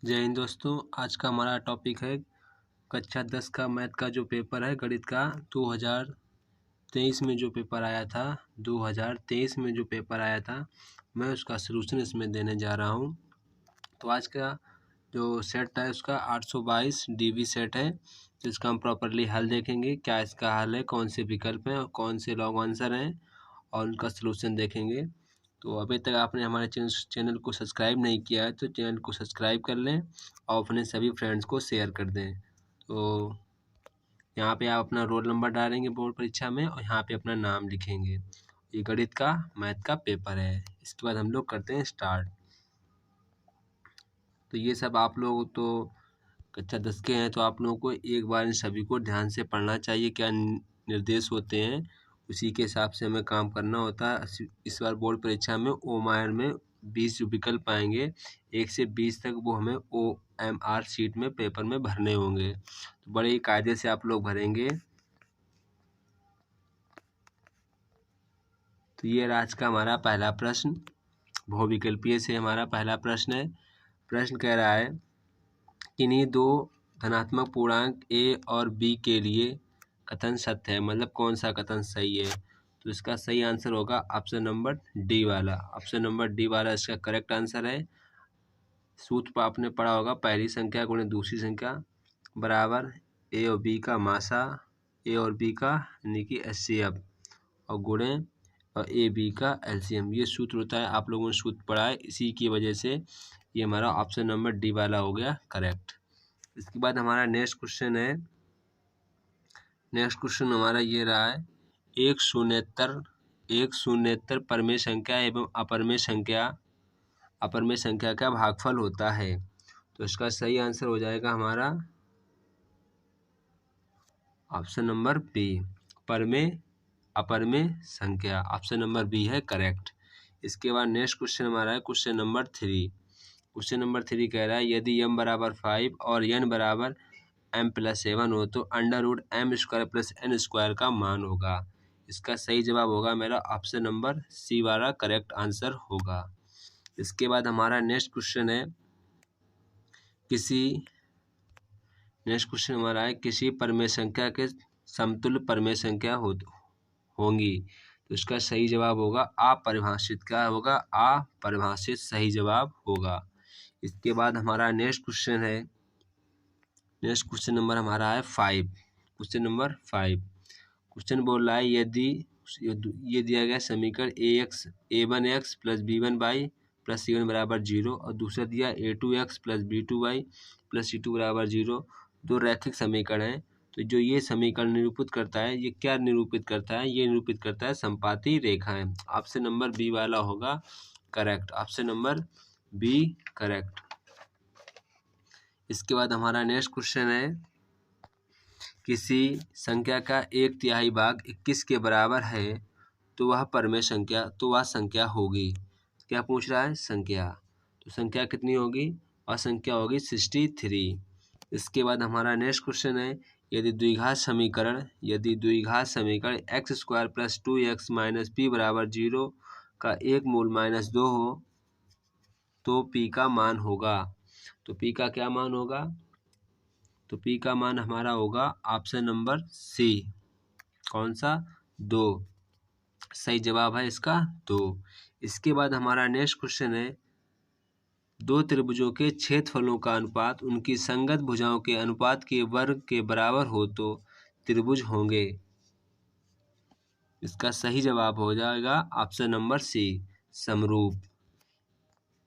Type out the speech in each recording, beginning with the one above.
जय हिंद दोस्तों। आज का हमारा टॉपिक है कक्षा 10 का मैथ का जो पेपर है गणित का 2023 में जो पेपर आया था 2023 में जो पेपर आया था मैं उसका सलूशन इसमें देने जा रहा हूं। तो आज का जो सेट है उसका 822 डीवी सेट है, तो इसका हम प्रॉपरली हल देखेंगे। क्या इसका हल है, कौन से विकल्प हैं और कौन से लॉन्ग आंसर हैं और उनका सलूशन देखेंगे। तो अभी तक आपने हमारे चैनल को सब्सक्राइब नहीं किया है तो चैनल को सब्सक्राइब कर लें और अपने सभी फ्रेंड्स को शेयर कर दें। तो यहाँ पे आप अपना रोल नंबर डालेंगे बोर्ड परीक्षा में और यहाँ पे अपना नाम लिखेंगे। ये गणित का मैथ का पेपर है। इसके बाद हम लोग करते हैं स्टार्ट। तो ये सब आप लोग तो कक्षा 10 के हैं तो आप लोगों को एक बार इन सभी को ध्यान से पढ़ना चाहिए। क्या निर्देश होते हैं उसी के हिसाब से हमें काम करना होता है। इस बार बोर्ड परीक्षा में OMR में 20 जो विकल्प आएंगे 1 से 20 तक वो हमें OMR शीट में पेपर में भरने होंगे। तो बड़े ही कायदे से आप लोग भरेंगे। तो ये आज का हमारा पहला प्रश्न बहुविकल्पीय से हमारा पहला प्रश्न है। प्रश्न कह रहा है किन्हीं दो धनात्मक पूर्णांक A और B के लिए कथन सत्य है, मतलब कौन सा कथन सही है। तो इसका सही आंसर होगा ऑप्शन नंबर डी वाला। ऑप्शन नंबर डी वाला इसका करेक्ट आंसर है। सूत्र पर आपने पढ़ा होगा पहली संख्या गुणे दूसरी संख्या बराबर A और B का मासा, A और B का यानी कि HCF और गुणे और AB का LCM। ये सूत्र होता है, आप लोगों ने सूत्र पढ़ा है, इसी की वजह से ये हमारा ऑप्शन नंबर डी वाला हो गया करेक्ट। इसके बाद हमारा नेक्स्ट क्वेश्चन है। नेक्स्ट क्वेश्चन हमारा ये रहा है एक शून्येतर परमेय संख्या एवं अपरमेय संख्या का भागफल होता है। तो इसका सही आंसर हो जाएगा हमारा ऑप्शन नंबर बी परमेय अपरमेय संख्या। ऑप्शन नंबर बी है करेक्ट। इसके बाद नेक्स्ट क्वेश्चन हमारा है क्वेश्चन नंबर 3। क्वेश्चन नंबर 3 कह रहा है यदि m बराबर 5 और n बराबर m+7 हो तो √m² + n² का मान होगा। इसका सही जवाब होगा मेरा ऑप्शन नंबर सी वाला करेक्ट आंसर होगा। इसके बाद हमारा नेक्स्ट क्वेश्चन है किसी परमेय संख्या के समतुल्य परमेय संख्या होंगी। तो इसका सही जवाब होगा अपरिभाषित। क्या होगा? अपरिभाषित सही जवाब होगा। इसके बाद हमारा नेक्स्ट क्वेश्चन नंबर हमारा है 5। क्वेश्चन नंबर 5 क्वेश्चन बोल रहा है यदि ये दिया गया समीकरण a1x + b1y + c1 बराबर 0 और दूसरा दिया a2x + b2y + c2 बराबर 0 दो रैखिक समीकरण हैं। तो जो ये समीकरण निरूपित करता है ये क्या निरूपित करता है? ये निरूपित करता है संपाती रेखाएं। ऑप्शन नंबर बी वाला होगा correct. Option number B correct. इसके बाद हमारा नेक्स्ट क्वेश्चन है किसी संख्या का 1/3 भाग 21 के बराबर है तो वह संख्या होगी। क्या पूछ रहा है? संख्या। तो संख्या कितनी होगी? और संख्या होगी 63। इसके बाद हमारा नेक्स्ट क्वेश्चन है यदि द्विघात समीकरण x² + 2x - p बराबर 0 का एक मूल -2 हो तो p का मान होगा। तो p का क्या मान होगा? तो p का मान हमारा होगा ऑप्शन नंबर सी। कौन सा? 2। सही जवाब है इसका 2। इसके बाद हमारा नेक्स्ट क्वेश्चन है दो त्रिभुजों के क्षेत्रफलों का अनुपात उनकी संगत भुजाओं के अनुपात के वर्ग के बराबर हो तो त्रिभुज होंगे। इसका सही जवाब हो जाएगा ऑप्शन नंबर सी समरूप।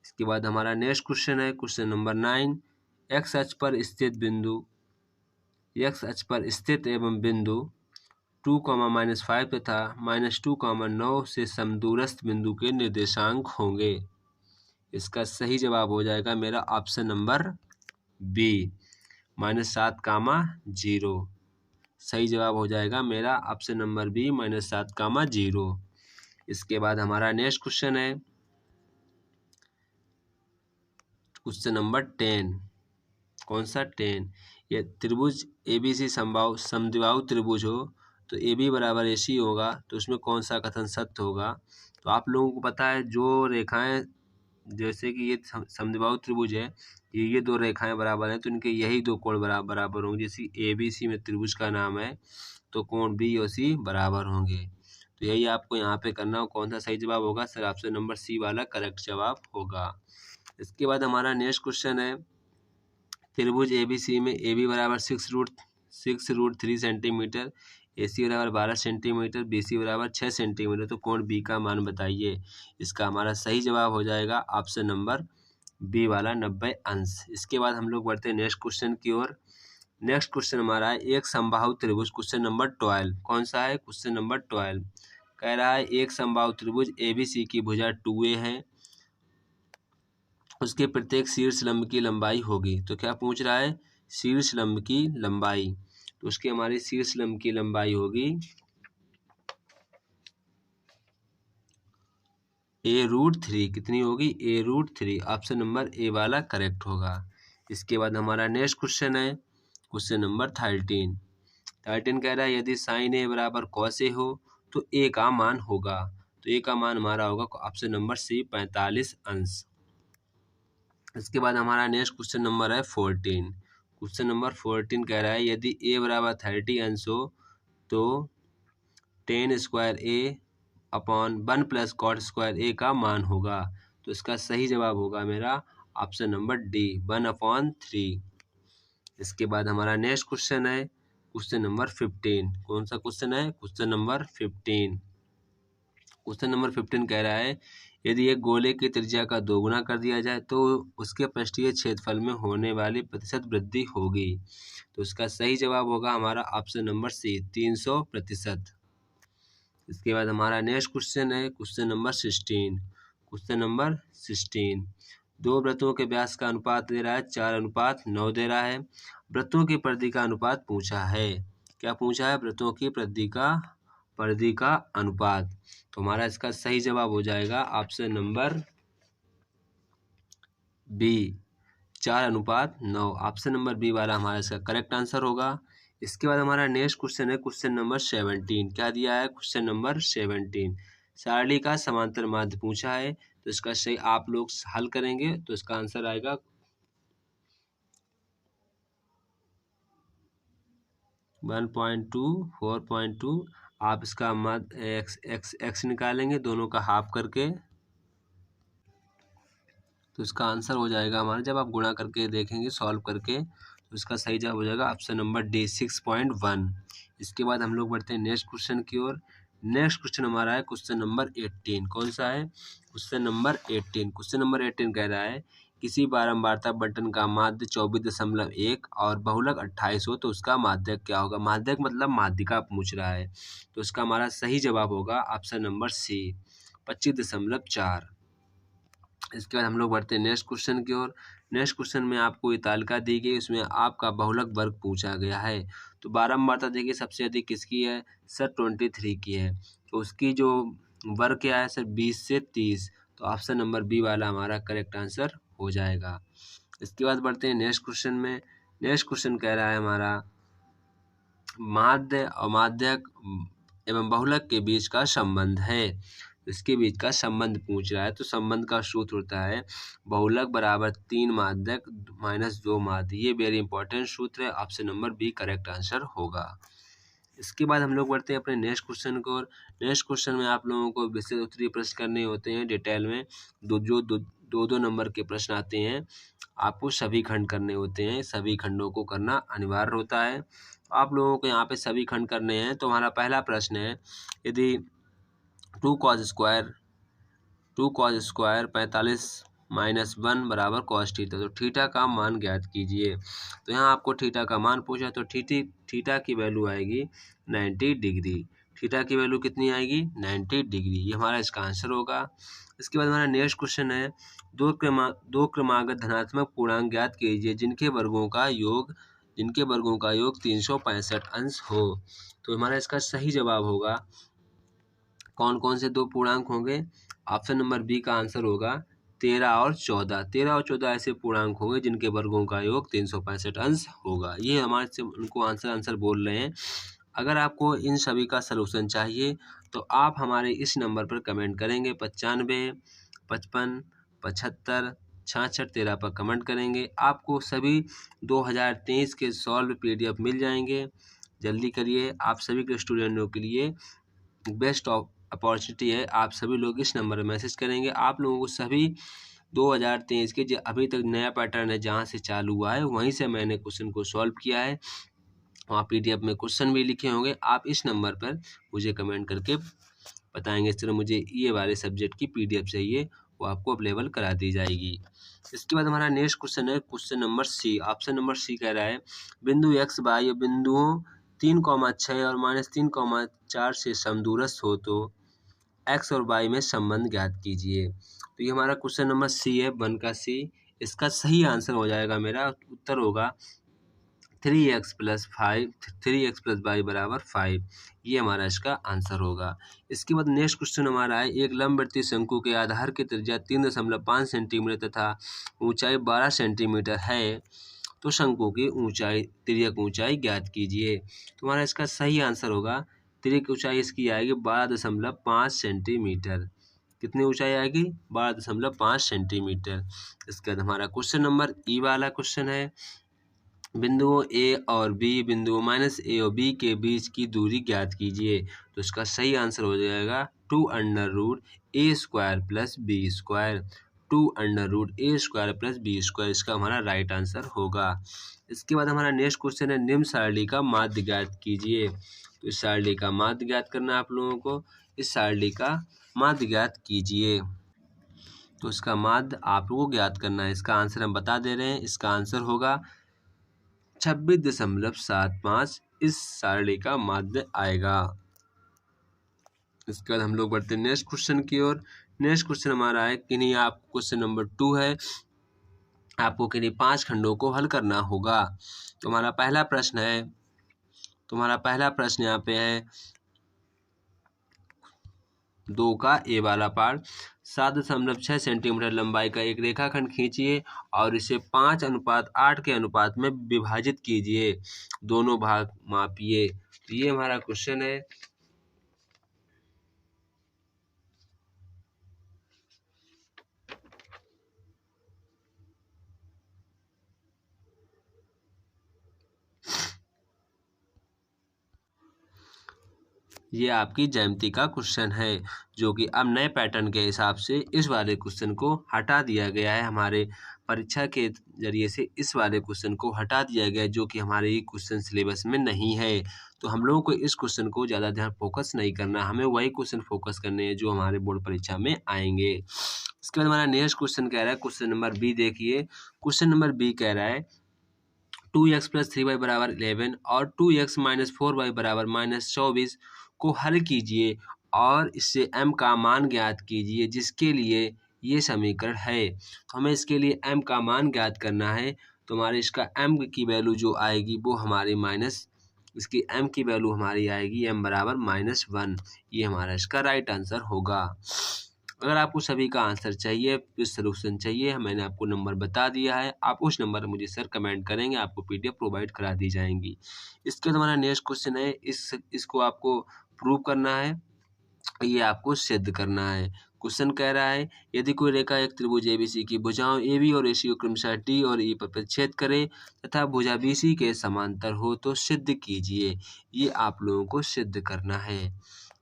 इसके बाद हमारा नेक्स्ट क्वेश्चन है क्वेश्चन नंबर 9 x अक्ष पर स्थित एवं बिंदु 2, -5 तथा -2, 9 से समदूरस्थ बिंदु के निर्देशांक होंगे। इसका सही जवाब हो जाएगा मेरा ऑप्शन नंबर बी -7, 0। सही जवाब हो जाएगा मेरा ऑप्शन नंबर बी -7, 0। इसके बाद हमारा नेक्स्ट क्वेश्चन है क्वेश्चन नंबर 10। कौन सा? 10। ये त्रिभुज ABC समद्विबाहु त्रिभुज हो तो AB बराबर AC होगा तो उसमें कौन सा कथन सत्य होगा? तो आप लोगों को पता है जो रेखाएं जैसे कि ये समद्विबाहु त्रिभुज है, ये दो रेखाएं बराबर हैं तो इनके यही दो कोण बराबर होंगे। जैसे ABC में त्रिभुज का नाम है तो कोण BOC बराबर होंगे। तो यही आपको यहाँ पे करना हो। कौन सा सही जवाब होगा सर? ऑप्शन नंबर C वाला करेक्ट जवाब होगा। इसके बाद हमारा नेक्स्ट क्वेश्चन है, त्रिभुज ABC में AB बराबर 6√3 सेंटीमीटर, AC बराबर 12 सेंटीमीटर, BC बराबर 6 सेंटीमीटर, तो कोण B का मान बताइए। इसका हमारा सही जवाब हो जाएगा ऑप्शन नंबर B वाला 90 अंश। इसके बाद हम लोग बढ़ते हैं नेक्स्ट क्वेश्चन की ओर। नेक्स्ट क्वेश्चन हमारा है एक समबाहु त्रिभुज, क्वेश्चन नंबर 12। कौन सा है? क्वेश्चन नंबर 12 कह रहा है एक समबाहु त्रिभुज ABC की भुजा 2A है, उसके प्रत्येक शीर्ष लंब की लंबाई होगी। तो क्या पूछ रहा है? शीर्ष लंब की लंबाई। तो उसकी हमारी शीर्ष लंब की लंबाई होगी A√3। कितनी होगी? A√3। ऑप्शन नंबर A वाला करेक्ट होगा। इसके बाद हमारा नेक्स्ट क्वेश्चन है क्वेश्चन नंबर 13 कह रहा है यदि sin A बराबर cos A हो तो A का मान होगा। तो A का मान हमारा होगा ऑप्शन नंबर C 45 अंश। इसके बाद हमारा नेक्स्ट क्वेश्चन नंबर है 14। क्वेश्चन नंबर 14 कह रहा है यदि A बराबर 30 अंश हो तो tan square A upon 1 plus cot square A का मान होगा। तो इसका सही जवाब होगा मेरा ऑप्शन नंबर D 1/3। इसके बाद हमारा नेक्स्ट क्वेश्चन है क्वेश्चन नंबर 15। कौन सा क्वेश्चन है? Question number 15। क्वेश्चन नंबर 15 कह रहा है यदि एक गोले की त्रिज्या का 2 गुना कर दिया जाए तो उसके पृष्ठीय क्षेत्रफल में होने वाली प्रतिशत वृद्धि होगी। तो इसका सही जवाब होगा हमारा ऑप्शन नंबर C 300%। इसके बाद हमारा नेक्स्ट क्वेश्चन है क्वेश्चन नंबर 16। क्वेश्चन नंबर 16 दो वृत्तों के व्यास का अनुपात दे रहा है 4:9 दे रहा है। वृत्तों की परिधि का अनुपात पूछा है। क्या पूछा है? वृत्तों की परिधि का अनुपात। तो हमारा इसका सही जवाब हो जाएगा option number B 4:9। Option number B वाला हमारा इसका करेक्ट आंसर होगा। इसके बाद हमारा नेक्स्ट क्वेश्चन है क्वेश्चन नंबर 17। क्या दिया है? क्वेश्चन नंबर 17 सारणी का समांतर माध्य पूछा है। तो इसका सही आप लोग हल करेंगे तो इसका आंसर आएगा 1.2 4.2। आप इसका माध्य x निकालेंगे दोनों का हाफ करके तो इसका आंसर हो जाएगा हमारा, जब आप गुणा करके देखेंगे सॉल्व करके तो इसका सही जवाब हो जाएगा ऑप्शन नंबर D 6.1। इसके बाद हम लोग बढ़ते हैं नेक्स्ट क्वेश्चन की ओर। नेक्स्ट क्वेश्चन हमारा है क्वेश्चन नंबर 18। कौन सा है? Question number 18। क्वेश्चन नंबर 18 कह रहा है किसी बारंबारता बंटन का माध्य 24.1 और बहुलक 28 हो तो उसका माध्यक क्या होगा? माध्यक मतलब माध्यिका पूछ रहा है। तो इसका हमारा सही जवाब होगा ऑप्शन नंबर C 25.4। इसके बाद हम लोग बढ़ते हैं नेक्स्ट क्वेश्चन की ओर। नेक्स्ट क्वेश्चन में आपको ये तालिका दी गई, उसमें आपका बहुलक वर्ग पूछा गया है। तो बारंबारता देखिए सबसे अधिक किसकी है सर? 23 की है। तो उसकी जो वर्ग क्या है सर? 20 से 30। तो ऑप्शन नंबर B वाला हमारा करेक्ट आंसर हो जाएगा। इसके बाद बढ़ते हैं नेक्स्ट क्वेश्चन में। नेक्स्ट क्वेश्चन कह रहा है हमारा माध्य और माध्यक एवं बहुलक के बीच का संबंध है। इसके बीच का संबंध पूछ रहा है। तो संबंध का सूत्र होता है बहुलक बराबर 3 माध्यक माइनस 2 माध्य। ये वेरी इंपॉर्टेंट सूत्र है। Option number B correct answer होगा। इसके बाद हम लोग बढ़ते हैं अपने नेक्स्ट क्वेश्चन को। नेक्स्ट क्वेश्चन में आप लोगों को विशेष उत्तरीय प्रश्न करने होते हैं डिटेल में। दो नंबर के प्रश्न आते हैं। आपको सभी खंड करने होते हैं। सभी खंडों को करना अनिवार्य होता है। आप लोगों को यहाँ पे सभी खंड करने हैं। तो हमारा पहला प्रश्न है यदि 2 cos स्क्वायर 45 माइनस 1 बराबर cos थीटा, तो थीटा का मान ज्ञात कीजिए। तो यहाँ आपको थीटा का मान पूछा तो थीटा की वैल्यू आएगी 90 डिग्री। थीटा की वैल्यू कितनी आएगी? 90 डिग्री। ये हमारा इसका आंसर होगा। इसके बाद हमारा नेक्स्ट क्वेश्चन है दो क्रमागत धनात्मक पूर्णांक ज्ञात कीजिए जिनके वर्गों का योग 365 अंश हो। तो हमारा इसका सही जवाब होगा कौन कौन से दो पूर्णांक होंगे? ऑप्शन नंबर B का आंसर होगा 13 और 14। 13 और 14 ऐसे पूर्णांक होंगे जिनके वर्गों का योग 365 अंश होगा। ये हमारे से उनको आंसर बोल रहे हैं। अगर आपको इन सभी का सलूशन चाहिए तो आप हमारे इस नंबर पर कमेंट करेंगे 95 55 75 66 13 पर कमेंट करेंगे। आपको सभी 2023 के सॉल्व PDF मिल जाएंगे। जल्दी करिए, आप सभी के स्टूडेंटों के लिए बेस्ट अपॉर्चुनिटी है। आप सभी लोग इस नंबर पर मैसेज करेंगे। आप लोगों को सभी 2023 के जो अभी तक नया पैटर्न है जहाँ से चालू हुआ है वहीं से मैंने क्वेश्चन को सॉल्व किया है। वहाँ PDF में क्वेश्चन भी लिखे होंगे। आप इस नंबर पर मुझे कमेंट करके बताएंगे, इस तरह मुझे ये वाले सब्जेक्ट की PDF चाहिए, वो आपको अवेलेबल करा दी जाएगी। इसके बाद हमारा नेक्स्ट क्वेश्चन है question number C. Option number C कह रहा है बिंदु x y और बिंदुओं 3,6 और -3,4 से समदूरस्थ हो तो x और y में संबंध ज्ञात कीजिए। तो ये हमारा क्वेश्चन नंबर सी है, 1 का सी। इसका सही आंसर हो जाएगा, मेरा उत्तर होगा 3x + y = 5। ये हमारा इसका आंसर होगा। इसके बाद नेक्स्ट क्वेश्चन हमारा है एक लंबवृत्तीय शंकु के आधार की त्रिज्या 3.5 सेंटीमीटर तथा ऊंचाई 12 सेंटीमीटर है तो शंकु की ऊंचाई तिर्यक ऊंचाई ज्ञात कीजिए। तो हमारा इसका सही आंसर होगा तिर्यक ऊंचाई इसकी आएगी 12.5 सेंटीमीटर। कितनी ऊंचाई आएगी? 12.5 सेंटीमीटर। इसके बाद हमारा क्वेश्चन नंबर ई वाला क्वेश्चन है बिंदुओं A और B बिंदुओं -A और B के बीच की दूरी ज्ञात कीजिए। तो इसका सही आंसर हो जाएगा 2√A² + B²। 2√A² + B², इसका हमारा राइट आंसर होगा। इसके बाद हमारा नेक्स्ट क्वेश्चन है निम्न सारणी का माध्य ज्ञात कीजिए। तो इस सारणी का माध्य ज्ञात करना है आप लोगों को। इस सारणी का माध्य ज्ञात कीजिए। तो इसका माध्य आप लोगों को ज्ञात करना है। इसका आंसर हम बता दे रहे हैं। इसका आंसर होगा 26.75। इस सारणी का माध्य आएगा। इसके बाद हम लोग बढ़ते हैं नेक्स्ट क्वेश्चन की ओर। नेक्स्ट क्वेश्चन हमारा है किन्हीं आप क्वेश्चन नंबर 2 है, आपको किन्हीं 5 खंडों को हल करना होगा। तो हमारा पहला प्रश्न यहाँ पे है 2 का ए वाला पार्ट। 7.6 सेंटीमीटर लंबाई का एक रेखाखंड खींचिए और इसे 5:8 के अनुपात में विभाजित कीजिए। दोनों भाग मापिए। तो ये हमारा क्वेश्चन है। ये आपकी ज्यामिति का क्वेश्चन है जो कि अब नए पैटर्न के हिसाब से इस वाले क्वेश्चन को हटा दिया गया है। हमारे परीक्षा के जरिए से इस वाले क्वेश्चन को हटा दिया गया है जो कि हमारे ये क्वेश्चन सिलेबस में नहीं है। तो हम लोगों को इस क्वेश्चन को ज़्यादा ध्यान फोकस नहीं करना, हमें वही क्वेश्चन फोकस करने हैं जो हमारे बोर्ड परीक्षा में आएंगे। इसके बाद हमारा नेक्स्ट क्वेश्चन कह रहा है क्वेश्चन नंबर बी देखिए। क्वेश्चन नंबर बी कह रहा है 2x + 3y = 11 और 2x - 4y = -24 को हल कीजिए और इससे m का मान ज्ञात कीजिए जिसके लिए ये समीकरण है। तो हमें इसके लिए m का मान ज्ञात करना है। तो हमारे इसका m की वैल्यू जो आएगी वो हमारी इसकी m की वैल्यू हमारी आएगी m = -1। ये हमारा इसका राइट आंसर होगा। अगर आपको सभी का आंसर चाहिए, सोल्यूशन चाहिए, मैंने आपको नंबर बता दिया है। आप उस नंबर पर मुझे सर कमेंट करेंगे, आपको PDF प्रोवाइड करा दी जाएंगी। इसके बाद हमारा नेक्स्ट क्वेश्चन है इसको आपको प्रूव करना है, ये आपको सिद्ध करना है। क्वेश्चन कह रहा है यदि कोई रेखा एक त्रिभुज ABC की भुजाओं AB और AC को क्रमशः D और E पर प्रतिच्छेद करे तथा भुजा BC के समांतर हो तो सिद्ध कीजिए। ये आप लोगों को सिद्ध करना है।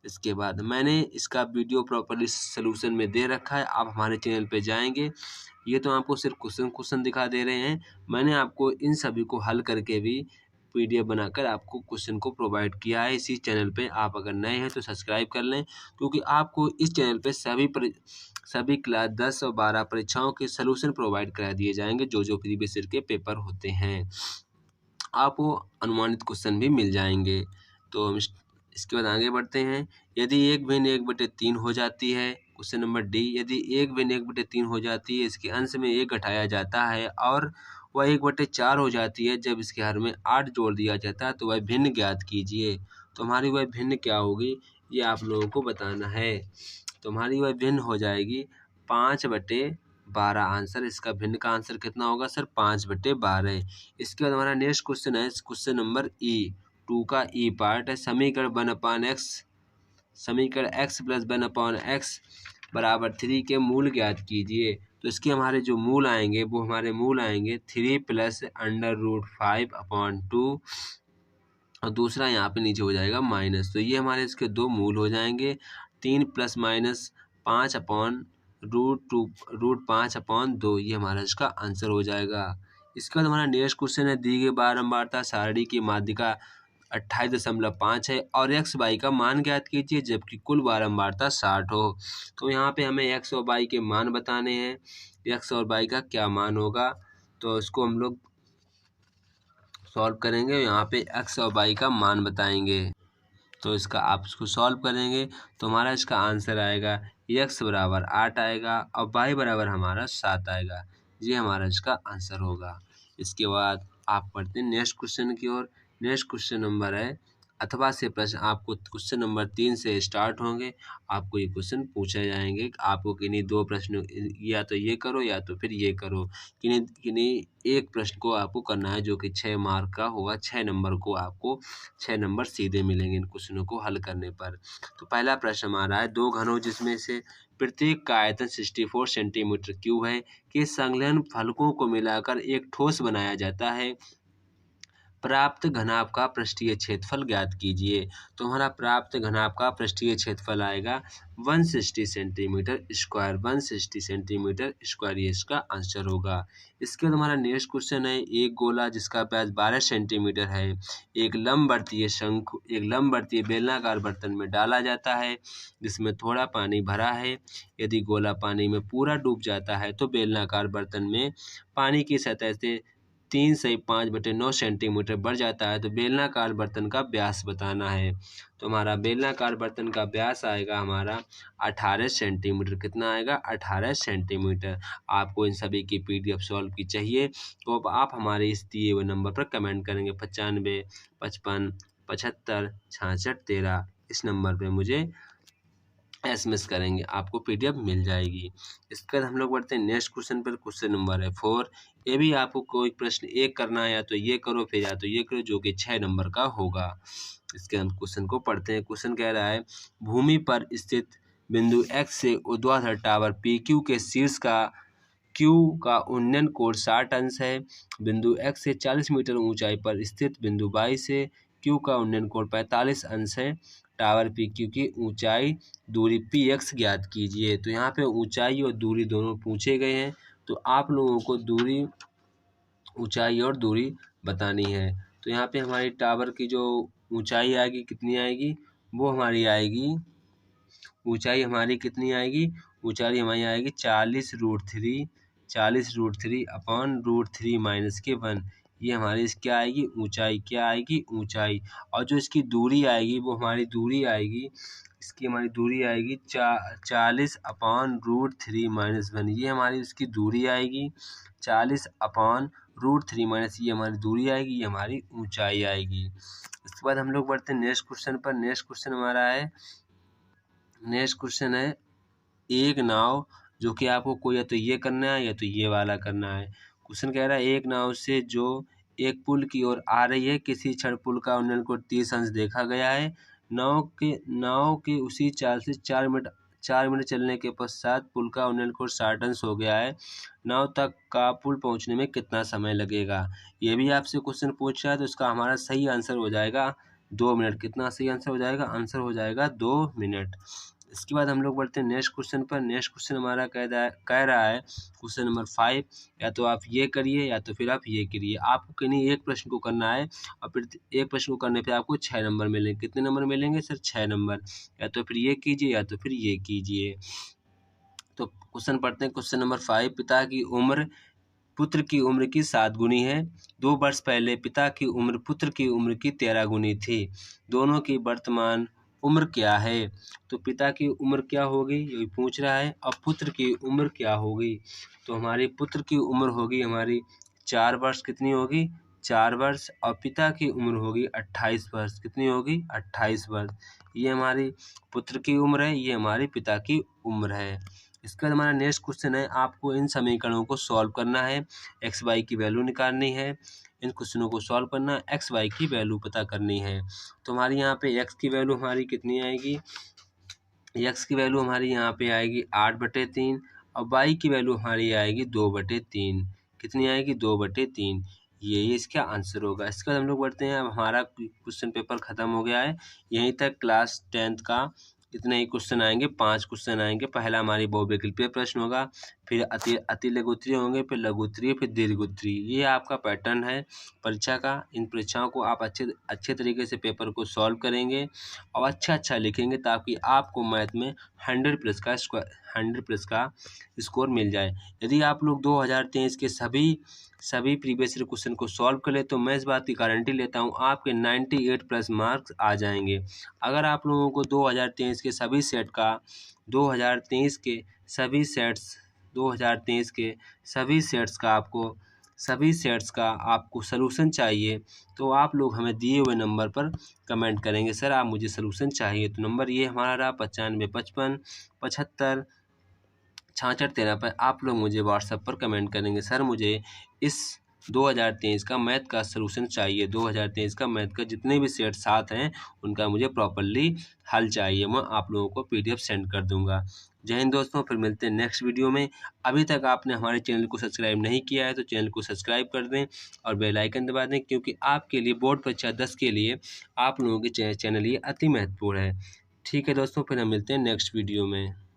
इसके बाद मैंने इसका वीडियो प्रॉपर्ली सोल्यूशन में दे रखा है। आप हमारे चैनल पे जाएंगे, ये तो आपको सिर्फ क्वेश्चन दिखा दे रहे हैं। मैंने आपको इन सभी को हल करके भी PDF बनाकर आपको क्वेश्चन को प्रोवाइड किया है इसी चैनल पे। आप अगर नए हैं तो सब्सक्राइब कर लें क्योंकि आपको इस चैनल पे सभी क्लास 10 और 12 परीक्षाओं के सलूशन प्रोवाइड करा दिए जाएंगे जो प्रीवियस ईयर के पेपर होते हैं। आपको अनुमानित क्वेश्चन भी मिल जाएंगे। तो इसके बाद आगे बढ़ते हैं। यदि 1/1/3 हो जाती है, क्वेश्चन नंबर डी, यदि 1/1/3 हो जाती है, इसके अंश में 1 घटाया जाता है और वह 1/4 हो जाती है जब इसके हर में 8 जोड़ दिया जाता है तो वह भिन्न ज्ञात कीजिए। तो हमारी वह भिन्न क्या होगी ये आप लोगों को बताना है। तो हमारी वह भिन्न हो जाएगी 5/12। आंसर इसका भिन्न का आंसर कितना होगा सर? 5/12। इसके बाद हमारा नेक्स्ट क्वेश्चन है क्वेश्चन नंबर ई। 2 का ई पार्ट है समीकरण 1/x + 1/x बराबर 3 के मूल ज्ञात कीजिए। तो इसके हमारे जो मूल आएंगे वो हमारे मूल आएंगे 3 प्लस √5/2 और दूसरा यहाँ पे नीचे हो जाएगा माइनस। तो ये हमारे इसके दो मूल हो जाएंगे। 3 प्लस माइनस 5/√5/2 ये हमारा इसका आंसर हो जाएगा। इसके बाद हमारा नेक्स्ट क्वेश्चन है, दी गई बारंबारता सारणी की माध्यिका 28.5 है और एक्स वाई का मान ज्ञात कीजिए जबकि कुल बारंबारता 60 हो। तो यहाँ पे हमें एक्स और वाई के मान बताने हैं। एक्स और वाई का क्या मान होगा, तो इसको हम लोग सॉल्व करेंगे। यहाँ पे एक्स और वाई का मान बताएंगे। तो इसका आप इसको सॉल्व करेंगे तो हमारा इसका आंसर आएगा एक्स बराबर 8 आएगा और वाई बराबर हमारा 7 आएगा। ये हमारा इसका आंसर होगा। इसके बाद आप पढ़ते हैं नेक्स्ट क्वेश्चन की ओर। नेक्स्ट क्वेश्चन नंबर है, अथवा से प्रश्न आपको क्वेश्चन नंबर 3 से स्टार्ट होंगे। आपको ये क्वेश्चन पूछे जाएंगे, आपको किन्हीं दो प्रश्न, या तो ये करो या तो फिर ये करो। किन्हीं एक प्रश्न को आपको करना है जो कि 6 मार्क का होगा। 6 नंबर को आपको 6 नंबर सीधे मिलेंगे इन क्वेश्चनों को हल करने पर। तो पहला प्रश्न हमारा है, दो घनों जिसमें से प्रत्येक का आयतन 64 सेंटीमीटर क्यूब है के संलग्न फलकों को मिलाकर एक ठोस बनाया जाता है। प्राप्त घनाभ का पृष्ठीय क्षेत्रफल ज्ञात कीजिए। तो हमारा प्राप्त घनाभ का पृष्ठीय क्षेत्रफल आएगा 160 सेंटीमीटर स्क्वायर। 160 सेंटीमीटर स्क्वायर ये इसका आंसर होगा। इसके बाद हमारा नेक्स्ट क्वेश्चन है, एक गोला जिसका व्यास 12 सेंटीमीटर है एक लंबवर्तीय बेलनाकार बर्तन में डाला जाता है जिसमें थोड़ा पानी भरा है। यदि गोला पानी में पूरा डूब जाता है तो बेलनाकार बर्तन में पानी की सतह से 3 से 5/9 सेंटीमीटर बढ़ जाता है। तो बेलनाकार बर्तन का व्यास बताना है। तो हमारा बेलनाकार बर्तन का व्यास आएगा हमारा 18 सेंटीमीटर। कितना आएगा? 18 सेंटीमीटर। आपको इन सभी की PDF सॉल्व की चाहिए तो अब आप हमारे इस दिए हुए नंबर पर कमेंट करेंगे 95 55 75 66 13। इस नंबर पे मुझे SMS करेंगे, आपको PDF मिल जाएगी। इसके बाद हम लोग बढ़ते हैं नेक्स्ट क्वेश्चन पर। क्वेश्चन नंबर है 4। ये भी आपको कोई प्रश्न एक करना है, या तो ये करो फिर या तो ये करो, जो कि 6 नंबर का होगा। इसके हम क्वेश्चन को पढ़ते हैं। क्वेश्चन कह रहा है, भूमि पर स्थित बिंदु X से ऊर्ध्वाधर टावर PQ के शीर्ष का Q का उन्नयन कोण 60 अंश है। बिंदु X से 40 मीटर ऊंचाई पर स्थित बिंदु Y से Q का उन्नयन कोण 45 अंश है। टावर PQ की ऊंचाई दूरी PX ज्ञात कीजिए। तो यहाँ पे ऊंचाई और दूरी दोनों पूछे गए हैं, तो आप लोगों को ऊंचाई और दूरी बतानी है। तो यहाँ पे हमारी टावर की जो ऊंचाई आएगी कितनी आएगी, वो हमारी आएगी, ऊंचाई हमारी कितनी आएगी, ऊंचाई हमारी आएगी 40√3 माइनस के 1। ये हमारी क्या आएगी, ऊंचाई। क्या आएगी? ऊंचाई। और जो इसकी दूरी आएगी वो हमारी दूरी आएगी, इसकी हमारी दूरी आएगी 40/√3 माइनस 1। ये हमारी इसकी दूरी आएगी 40/√3 माइनस, ये हमारी दूरी आएगी, ये हमारी ऊंचाई आएगी। इसके बाद हम लोग बढ़ते हैं नेक्स्ट क्वेश्चन पर। नेक्स्ट क्वेश्चन हमारा है, नेक्स्ट क्वेश्चन है, एक नाव, जो कि आपको कोई या तो ये करना है या तो ये वाला करना है। क्वेश्चन कह रहा है, एक नाव से जो एक पुल की ओर आ रही है, किसी क्षण पुल का उन्नयन कोण 30 अंश देखा गया है। नाव के उसी चाल से 4 मिनट चलने के पश्चात पुल का उन्नयन कोण 60 अंश हो गया है। नाव तक का पुल पहुंचने में कितना समय लगेगा? ये भी आपसे क्वेश्चन पूछ रहा है, तो इसका हमारा सही आंसर हो जाएगा 2 मिनट। कितना सही आंसर हो जाएगा? आंसर हो जाएगा 2 मिनट। इसके बाद हम लोग बढ़ते हैं नेक्स्ट क्वेश्चन पर। नेक्स्ट क्वेश्चन हमारा कह रहा है क्वेश्चन नंबर 5, या तो आप ये करिए या तो फिर आप ये करिए। आपको किन्हीं एक प्रश्न को करना है और फिर एक प्रश्न को करने पे आपको 6 नंबर मिलेंगे। कितने नंबर मिलेंगे सर? 6 नंबर। या तो फिर ये कीजिए या तो फिर ये कीजिए। तो क्वेश्चन पढ़ते हैं। क्वेश्चन नंबर 5, पिता की उम्र पुत्र की उम्र की 7 गुनी है। 2 वर्ष पहले पिता की उम्र पुत्र की उम्र की 13 गुनी थी। दोनों की वर्तमान उम्र क्या है? तो पिता की उम्र क्या होगी ये पूछ रहा है, और पुत्र की उम्र क्या होगी? तो हमारी पुत्र की उम्र होगी हमारी 4 वर्ष। कितनी होगी? 4 वर्ष। और पिता की उम्र होगी 28 वर्ष। कितनी होगी? 28 वर्ष। ये हमारी पुत्र की उम्र है, ये हमारे पिता की उम्र है। इसके बाद हमारा नेक्स्ट क्वेश्चन है, आपको इन समीकरणों को सॉल्व करना है, एक्स वाई की वैल्यू निकालनी है। इन क्वेश्चनों को सॉल्व करना, एक्स वाई की वैल्यू पता करनी है। तो हमारी यहाँ पे एक्स की वैल्यू हमारी कितनी आएगी, यक्स की वैल्यू हमारी यहाँ पे आएगी 8/3 और वाई की वैल्यू हमारी आएगी 2/3। कितनी आएगी? 2/3। ये इसका आंसर होगा। इसके बाद हम लोग बढ़ते हैं। अब हमारा क्वेश्चन पेपर ख़त्म हो गया है। यहीं तक क्लास 10th का इतने ही क्वेश्चन आएंगे, 5 क्वेश्चन आएंगे। पहला हमारी बहुविकल्पीय प्रश्न होगा, फिर अति लघु उत्तरीय होंगे, फिर लघु उत्तरीय, फिर दीर्घ उत्तरीय। ये आपका पैटर्न है परीक्षा का। इन परीक्षाओं को आप अच्छे तरीके से पेपर को सॉल्व करेंगे और अच्छा लिखेंगे ताकि आपको मैथ में 100+ का स्कोर मिल जाए। यदि आप लोग 2023 के सभी प्रीवियस ईयर क्वेश्चन को सॉल्व कर ले तो मैं इस बात की गारंटी लेता हूँ आपके 98+ मार्क्स आ जाएंगे। अगर आप लोगों को 2023 के सभी सेट का 2023 के सभी सेट्स का आपको सलूशन चाहिए तो आप लोग हमें दिए हुए नंबर पर कमेंट करेंगे, सर आप मुझे सलूशन चाहिए। तो नंबर ये हमारा रहा 9555 75 66 13 पर आप लोग मुझे व्हाट्सएप पर कमेंट करेंगे, सर मुझे इस 2023 का मैथ का सलूशन चाहिए। 2023 का मैथ का जितने भी सेट साथ हैं उनका मुझे प्रॉपरली हल चाहिए। मैं आप लोगों को PDF सेंड कर दूंगा। जय हिंद दोस्तों, फिर मिलते हैं नेक्स्ट वीडियो में। अभी तक आपने हमारे चैनल को सब्सक्राइब नहीं किया है तो चैनल को सब्सक्राइब कर दें और बेल आइकन दबा दें, क्योंकि आपके लिए बोर्ड परीक्षा 10 के लिए आप लोगों के चैनल ये अति महत्वपूर्ण है। ठीक है दोस्तों, फिर हम मिलते हैं नेक्स्ट वीडियो में।